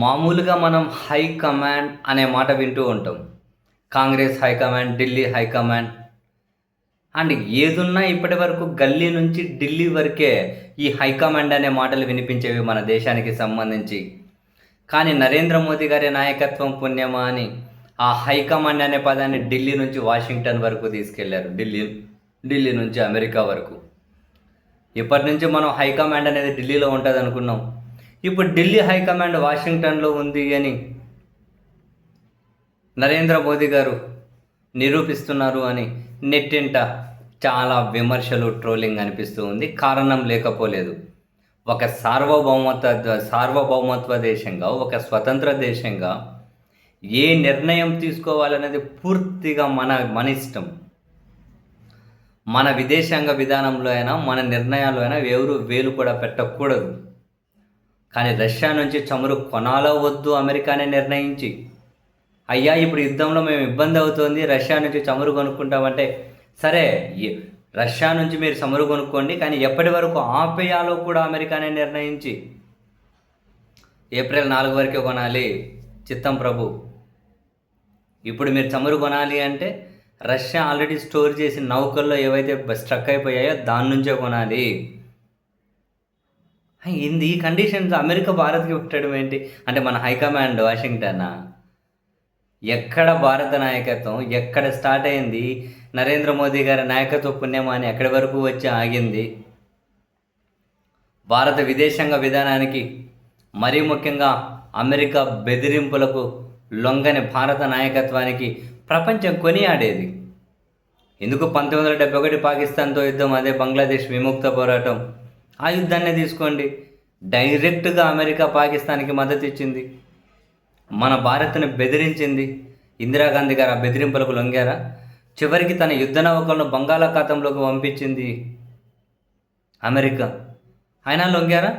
మామూలుగా మనం హైకమాండ్ అనే మాట వింటూ ఉంటాం. Congress high command, Delhi high command and ఏదున్నా ఇప్పటివరకు గల్లీ నుంచి ఢిల్లీ వరకే ఈ హైకమాండ్ అనే మాటలు వినిపించేవి మన దేశానికి సంబంధించి. కానీ నరేంద్ర మోదీ గారి నాయకత్వం పుణ్యమా అని ఆ హైకమాండ్ అనే పదాన్ని ఢిల్లీ నుంచి వాషింగ్టన్ వరకు తీసుకెళ్లారు. ఢిల్లీ నుంచి అమెరికా వరకు. ఇప్పటి నుంచి మనం హైకమాండ్ అనేది ఢిల్లీలో ఉంటుంది అనుకున్నాం. ఇప్పుడు ఢిల్లీ హైకమాండ్ వాషింగ్టన్లో ఉంది అని నరేంద్ర మోదీ గారు నిరూపిస్తున్నారు అని నెట్టింట చాలా విమర్శలు, ట్రోలింగ్ అనిపిస్తూ ఉంది. కారణం లేకపోలేదు. ఒక సార్వభౌమత్వ దేశంగా, ఒక స్వతంత్ర దేశంగా ఏ నిర్ణయం తీసుకోవాలనేది పూర్తిగా మన ఇష్టం. మన విదేశాంగ విధానంలో అయినా, మన నిర్ణయాలు అయినా ఎవరు వేలు కూడా పెట్టకూడదు. కానీ రష్యా నుంచి చమురు కొనాలో వద్దు అమెరికానే నిర్ణయించి, అయ్యా ఇప్పుడు యుద్ధంలో మేము ఇబ్బంది అవుతుంది, రష్యా నుంచి చమురు కొనుక్కుంటామంటే, సరే రష్యా నుంచి మీరు చమురు కొనుక్కోండి, కానీ ఎప్పటి వరకు ఆపేయాలో కూడా అమెరికానే నిర్ణయించి, ఏప్రిల్ 4 వరకే కొనాలి చిత్తం ప్రభు. ఇప్పుడు మీరు చమురు కొనాలి అంటే రష్యా ఆల్రెడీ స్టోర్ చేసిన నౌకల్లో ఏవైతే స్ట్రక్ అయిపోయాయో దాని నుంచే కొనాలి. ఈ కండిషన్స్ అమెరికా భారత్కి పెట్టడం ఏంటి? అంటే మన హైకమాండ్ వాషింగ్టన్నా? ఎక్కడ భారత నాయకత్వం ఎక్కడ స్టార్ట్ అయింది? నరేంద్ర మోదీ గారి నాయకత్వ పుణ్యమా అని ఎక్కడి వరకు వచ్చి ఆగింది? భారత విదేశాంగ విధానానికి, మరీ ముఖ్యంగా అమెరికా బెదిరింపులకు లొంగని భారత నాయకత్వానికి ప్రపంచం కొనియాడేది. ఎందుకు 1971 పాకిస్తాన్తో యుద్ధం, అదే బంగ్లాదేశ్ విముక్త పోరాటం, ఆ యుద్ధాన్ని తీసుకోండి. డైరెక్ట్గా అమెరికా పాకిస్తాన్కి మద్దతు ఇచ్చింది, మన భారత్ని బెదిరించింది. ఇందిరాగాంధీ గారు ఆ బెదిరింపులకు లొంగారా? చివరికి తన యుద్ధ నౌకలను బంగాళాఖాతంలోకి పంపించింది అమెరికా. అయినా లొంగారా?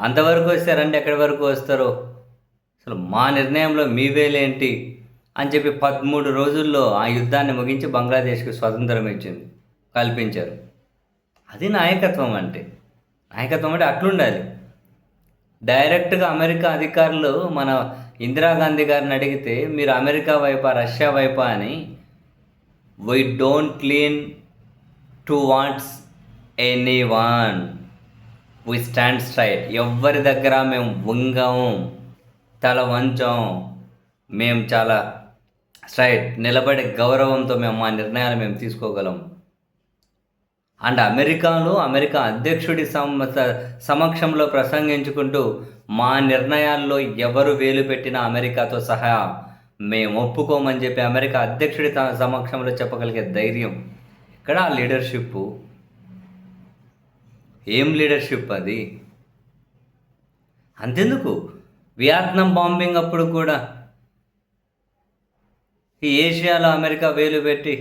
అంతవరకు వస్తారండి, ఎక్కడి వరకు వస్తారో? అసలు మా నిర్ణయంలో మీ వేలేంటి అని చెప్పి 13 రోజుల్లో ఆ యుద్ధాన్ని ముగించి బంగ్లాదేశ్కి స్వతంత్రం కల్పించారు. అది నాయకత్వం అంటే. నాయకత్వం అంటే అట్లుండాలి. డైరెక్ట్గా అమెరికా అధికారులు మన ఇందిరాగాంధీ గారిని అడిగితే, మీరు అమెరికా వైపా రష్యా వైపా అని, why don't lean towards anyone, we stand straight. ఎవరి దగ్గర మేము వంగం, తల వంచం, మేము చాలా స్ట్రైట్ నిలబడే గౌరవంతో మేము మా నిర్ణయాలు మేము తీసుకోగలం. అండ్ అమెరికా అధ్యక్షుడి సమక్షంలో ప్రసంగించుకుంటూ, మా నిర్ణయాల్లో ఎవరు వేలు పెట్టినా అమెరికాతో సహా మేము ఒప్పుకోమని చెప్పి అమెరికా అధ్యక్షుడి సమక్షంలో చెప్పగలిగే ధైర్యం ఇక్కడ. ఆ లీడర్షిప్ ఏం లీడర్షిప్ అది? అంతెందుకు, వియత్నాం బాంబింగ్ అప్పుడు కూడా ఈ ఏషియాలో అమెరికా వేలు పెట్టి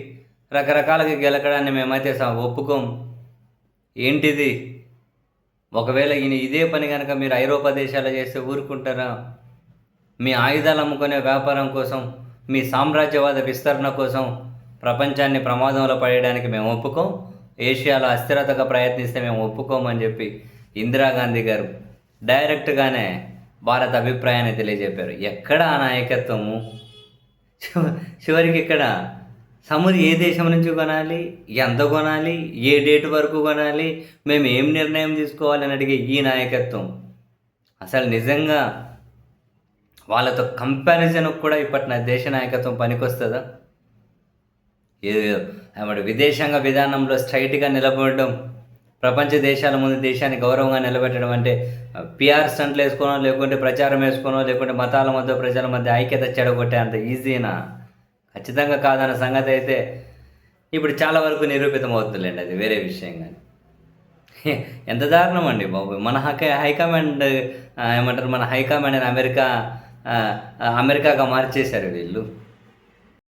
రకరకాలుగా గెలకడాన్ని మేమైతే ఒప్పుకోం. ఏంటిది? ఒకవేళ ఇదే పని కనుక మీరు ఐరోపా దేశాలు చేస్తే ఊరుకుంటారా? మీ ఆయుధాలు అమ్ముకునే వ్యాపారం కోసం, మీ సామ్రాజ్యవాద విస్తరణ కోసం ప్రపంచాన్ని ప్రమాదంలో పడేయడానికి మేము ఒప్పుకోం. ఏషియాలో అస్థిరతగా ప్రయత్నిస్తే మేము ఒప్పుకోమని చెప్పి ఇందిరాగాంధీ గారు డైరెక్ట్గానే భారత అభిప్రాయాన్ని తెలియజెప్పారు. ఎక్కడ ఆ నాయకత్వము? చివరికి ఇక్కడ చమురు ఏ దేశం నుంచి కొనాలి, ఎంత కొనాలి, ఏ డేట్ వరకు కొనాలి, మేము ఏం నిర్ణయం తీసుకోవాలని అడిగే ఈ నాయకత్వం అసలు నిజంగా వాళ్ళతో కంపారిజన్కు కూడా ఇప్పటి దేశ నాయకత్వం పనికొస్తుందా? ఏమంటే విదేశాంగ విధానంలో స్ట్రైట్గా నిలబడడం, ప్రపంచ దేశాల ముందు దేశాన్ని గౌరవంగా నిలబెట్టడం అంటే పిఆర్ స్టంట్లు వేసుకోనో, లేకుంటే ప్రచారం వేసుకోనో, లేకుంటే మతాల మధ్య ప్రజల మధ్య ఐక్యత చెడగొట్టే అంత ఈజీనా? ఖచ్చితంగా కాదన్న సంగతి అయితే ఇప్పుడు చాలా వరకు నిరూపితం అవుతుందిలేండి, అది వేరే విషయం. కానీ ఎంత దారుణం అండి బాబు. మన హైకమాండ్ ఏమంటారు, మన హైకమాండ్ అమెరికాగా మార్చేశారు వీళ్ళు.